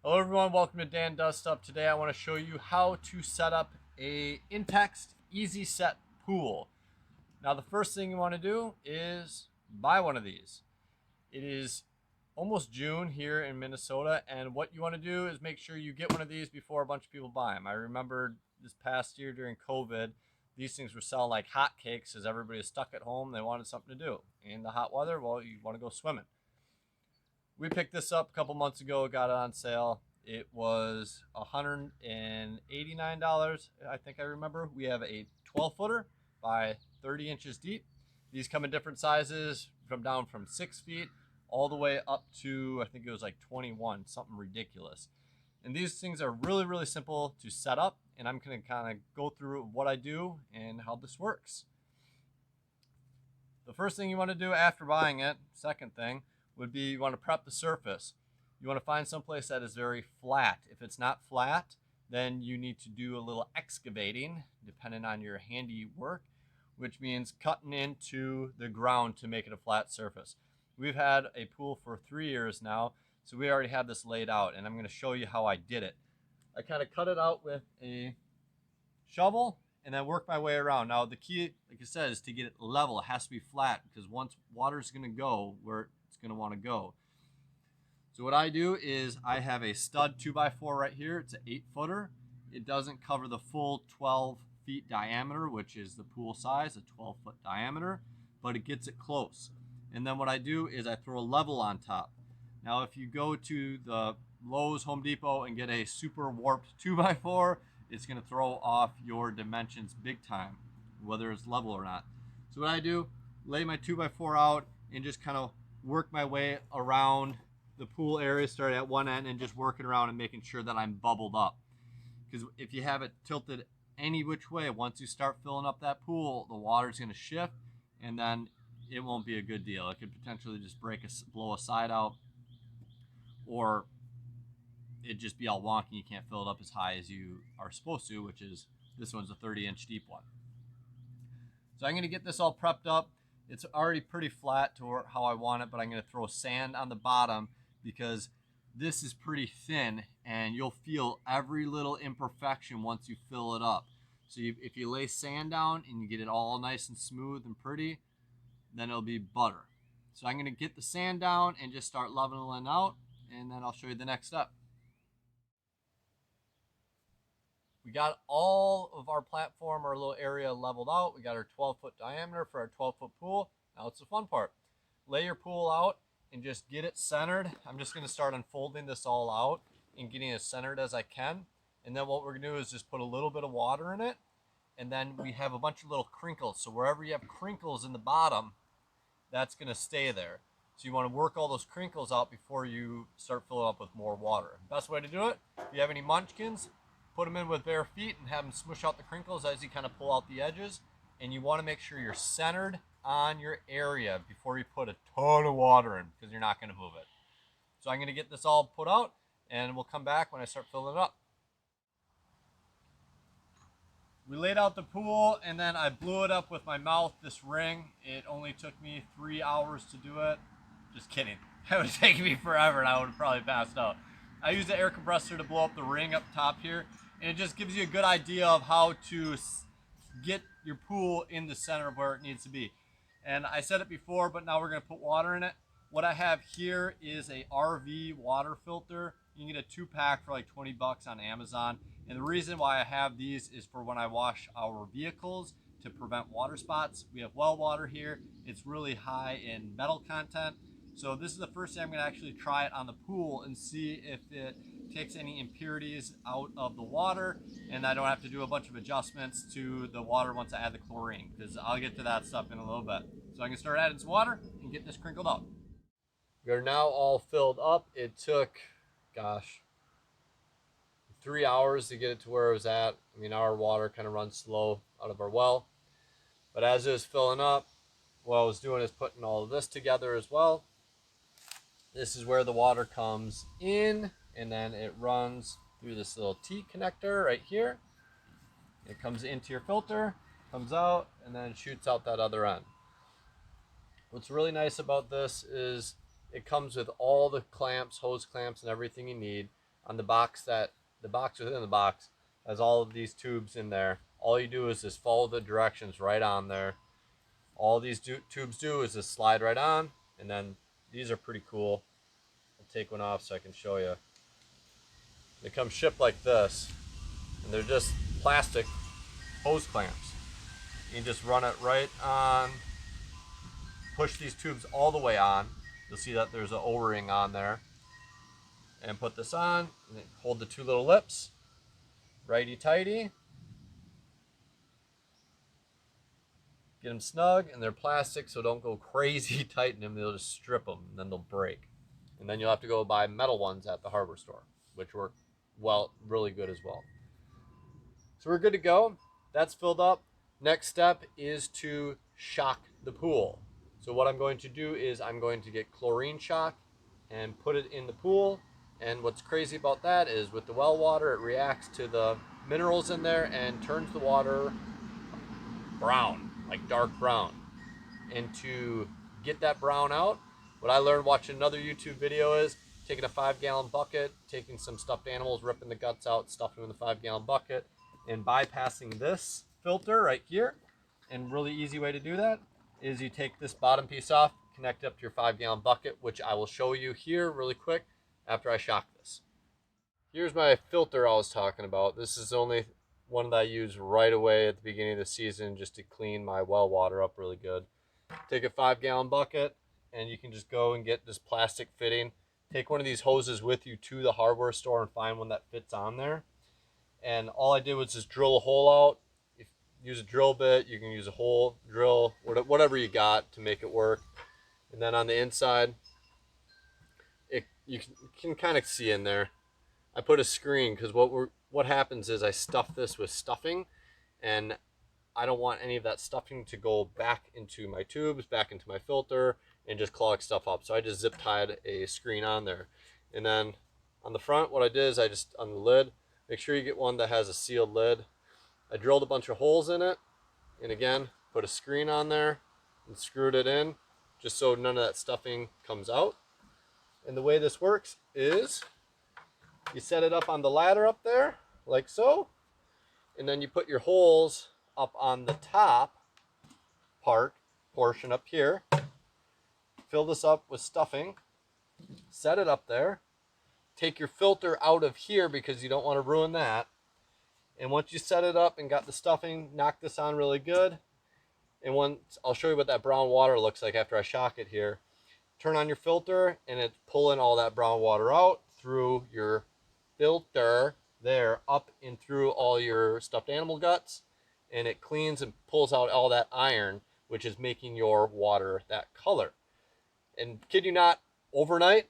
Hello everyone, welcome to Dan Does Up. Today I want to show you how to set up a Intex Easy Set Pool. Now the first thing you want to do is buy one of these. It is almost June here in Minnesota, and what you want to do is make sure you get one of these before a bunch of people buy them. I remember this past year during COVID, these things were selling like hotcakes as everybody was stuck at home. They wanted something to do. In the hot weather, well, you want to go swimming. We picked this up a couple months ago, got it on sale. It was $189, I think I remember. We have a 12 footer by 30 inches deep. These come in different sizes, down from 6 feet all the way up to, I think it was like 21, something ridiculous. And these things are really, really simple to set up, and I'm going to kind of go through what I do and how this works. The first thing you want to do after buying it, second thing, would be you want to prep the surface. You want to find someplace that is very flat. If it's not flat, then you need to do a little excavating, depending on your handiwork, which means cutting into the ground to make it a flat surface. We've had a pool for 3 years now, so we already have this laid out, and I'm going to show you how I did it. I kind of cut it out with a shovel and then work my way around. Now the key, like I said, is to get it level. It has to be flat because once water's going to go where it's going to want to go. So what I do is I have a stud 2x4 right here. It's an 8 footer. It doesn't cover the full 12 feet diameter, which is the pool size, a 12 foot diameter, but it gets it close. And then what I do is I throw a level on top. Now if you go to the Lowe's, Home Depot and get a super warped 2x4, it's going to throw off your dimensions big time, whether it's level or not. So what I do, lay my 2x4 out and just kind of work my way around the pool area, starting at one end and just working around and making sure that I'm bubbled up. Because if you have it tilted any which way, once you start filling up that pool, the water's going to shift and then it won't be a good deal. It could potentially just blow a side out, or it'd just be all wonky. You can't fill it up as high as you are supposed to, which is, this one's a 30-inch deep one. So I'm going to get this all prepped up. It's already pretty flat to how I want it, but I'm going to throw sand on the bottom because this is pretty thin and you'll feel every little imperfection once you fill it up. So if you lay sand down and you get it all nice and smooth and pretty, then it'll be butter. So I'm going to get the sand down and just start leveling out, and then I'll show you the next step. We got all of our platform, our little area leveled out. We got our 12-foot diameter for our 12-foot pool. Now it's the fun part. Lay your pool out and just get it centered. I'm just going to start unfolding this all out and getting it as centered as I can. And then what we're going to do is just put a little bit of water in it. And then we have a bunch of little crinkles. So wherever you have crinkles in the bottom, that's going to stay there. So you want to work all those crinkles out before you start filling up with more water. Best way to do it, if you have any munchkins, put them in with bare feet and have them smush out the crinkles as you kind of pull out the edges. And you want to make sure you're centered on your area before you put a ton of water in, because you're not going to move it. So I'm going to get this all put out and we'll come back when I start filling it up. We laid out the pool and then I blew it up with my mouth, this ring. It only took me 3 hours to do it. Just kidding. It would take me forever and I would have probably passed out. I used the air compressor to blow up the ring up top here, and it just gives you a good idea of how to get your pool in the center of where it needs to be. And I said it before, but now we're going to put water in it. What I have here is a RV water filter. You can get a 2-pack for like 20 bucks on Amazon. And the reason why I have these is for when I wash our vehicles to prevent water spots. We have well water here. It's really high in metal content. So this is the first time I'm going to actually try it on the pool and see if it takes any impurities out of the water, and I don't have to do a bunch of adjustments to the water once I add the chlorine, because I'll get to that stuff in a little bit. So I'm going to start adding some water and get this crinkled out. We are now all filled up. It took, 3 hours to get it to where it was at. I mean, our water kind of runs slow out of our well. But as it was filling up, what I was doing is putting all of this together as well. This is where the water comes in, and then it runs through this little T connector right here. It comes into your filter, comes out, and then shoots out that other end. What's really nice about this is it comes with all the clamps, hose clamps, and everything you need. on the box within the box has all of these tubes in there. All you do is just follow the directions right on there. All these tubes do is just slide right on, and then these are pretty cool. I'll take one off so I can show you. They come shipped like this, and they're just plastic hose clamps. You can just run it right on, push these tubes all the way on. You'll see that there's an O-ring on there. And put this on, and then hold the two little lips, righty-tighty. Get them snug, and they're plastic, so don't go crazy tighten them. They'll just strip them, and then they'll break. And then you'll have to go buy metal ones at the hardware store, which work well, really good as well. So we're good to go. That's filled up. Next step is to shock the pool. So what I'm going to do is I'm going to get Chlorine Shock and put it in the pool. And what's crazy about that is with the well water, it reacts to the minerals in there and turns the water brown, like dark brown. And to get that brown out, what I learned watching another YouTube video is taking a 5-gallon bucket, taking some stuffed animals, ripping the guts out, stuffing them in the 5-gallon bucket, and bypassing this filter right here. And really easy way to do that is you take this bottom piece off, connect it up to your 5-gallon bucket, which I will show you here really quick after I shock this. Here's my filter I was talking about. This is the only one that I use right away at the beginning of the season just to clean my well water up really good. Take a 5-gallon bucket, and you can just go and get this plastic fitting. Take one of these hoses with you to the hardware store and find one that fits on there. And all I did was just drill a hole out. If you use a drill bit, you can use a hole, drill, whatever you got to make it work. And then on the inside, you can kind of see in there. I put a screen because what happens is I stuff this with stuffing, and I don't want any of that stuffing to go back into my tubes, back into my filter, and just clog stuff up. So I just zip tied a screen on there. And then on the front, what I did is on the lid, make sure you get one that has a sealed lid. I drilled a bunch of holes in it, and again, put a screen on there and screwed it in just so none of that stuffing comes out. And the way this works is you set it up on the ladder up there, like so, and then you put your holes up on the top portion up here. Fill this up with stuffing, set it up there, take your filter out of here because you don't want to ruin that. And once you set it up and got the stuffing, knock this on really good. And once I'll show you what that brown water looks like after I shock it here. Turn on your filter, and it's pulling all that brown water out through your filter there, up and through all your stuffed animal guts, and it cleans and pulls out all that iron, which is making your water that color. And kid you not, overnight,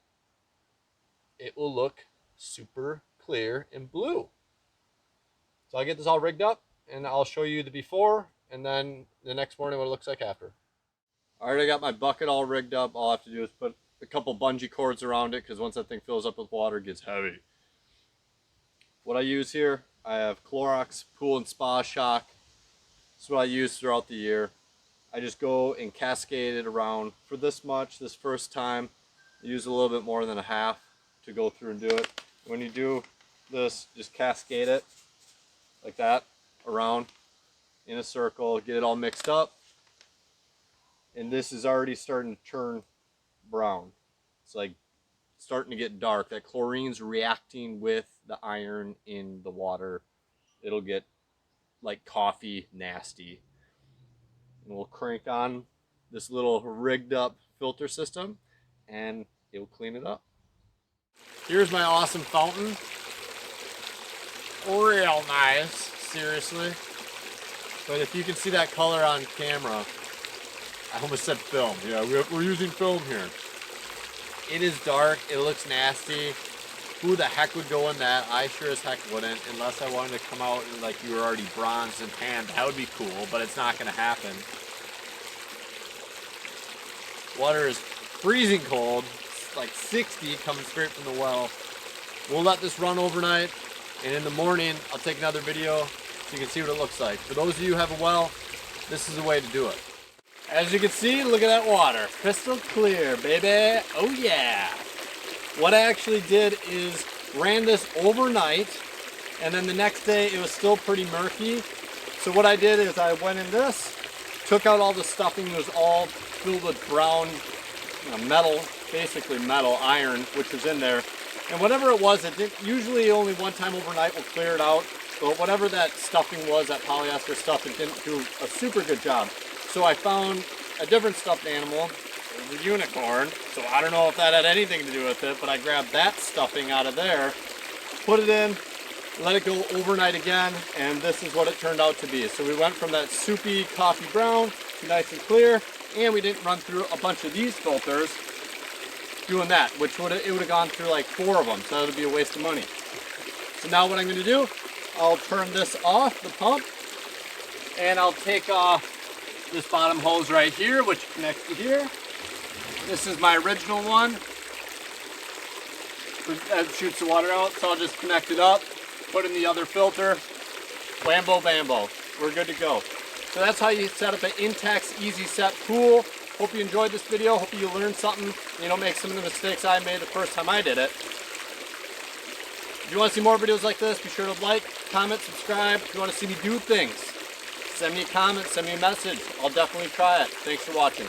it will look super clear and blue. So I get this all rigged up, and I'll show you the before, and then the next morning what it looks like after. I already got my bucket all rigged up. All I have to do is put a couple bungee cords around it because once that thing fills up with water, it gets heavy. What I use here, I have Clorox Pool and Spa Shock. This is what I use throughout the year. I just go and cascade it around for this much this first time. I use a little bit more than a half to go through and do it. When you do this, just cascade it like that around in a circle, get it all mixed up. And this is already starting to turn brown. It's like starting to get dark. That chlorine's reacting with the iron in the water. It'll get like coffee nasty. And we'll crank on this little rigged up filter system and it'll clean it up. Here's my awesome fountain. Real nice, seriously. But if you can see that color on camera, I almost said film. Yeah, we're using film here. It is dark. It looks nasty. Who the heck would go in that? I sure as heck wouldn't, unless I wanted to come out and like you were already bronzed and tanned. That would be cool, but it's not going to happen. Water is freezing cold. It's like 60 coming straight from the well. We'll let this run overnight, and in the morning I'll take another video so you can see what it looks like. For those of you who have a well, this is the way to do it. As you can see, look at that water. Crystal clear, baby. Oh yeah. What I actually did is ran this overnight, and then the next day it was still pretty murky. So what I did is I went in this, took out all the stuffing. It was all filled with brown metal, basically metal, iron, which was in there. And whatever it was, it didn't, usually only one time overnight will clear it out. But whatever that stuffing was, that polyester stuff, it didn't do a super good job. So I found a different stuffed animal. It was a unicorn. So I don't know if that had anything to do with it, but I grabbed that stuffing out of there, put it in, let it go overnight again, and this is what it turned out to be. So we went from that soupy coffee brown to nice and clear, and we didn't run through a bunch of these filters doing that, which it would have gone through like 4 of them, so that would be a waste of money. So now what I'm going to do, I'll turn this off, the pump, and I'll take off this bottom hose right here, which connects to here. This is my original one that shoots the water out, so I'll just connect it up, put in the other filter, whambo bambo, we're good to go. So that's how you set up an Intex Easy Set Pool. Hope you enjoyed this video, hope you learned something, you don't make some of the mistakes I made the first time I did it. If you want to see more videos like this, be sure to like, comment, subscribe. If you want to see me do things, send me a comment, send me a message. I'll definitely try it. Thanks for watching.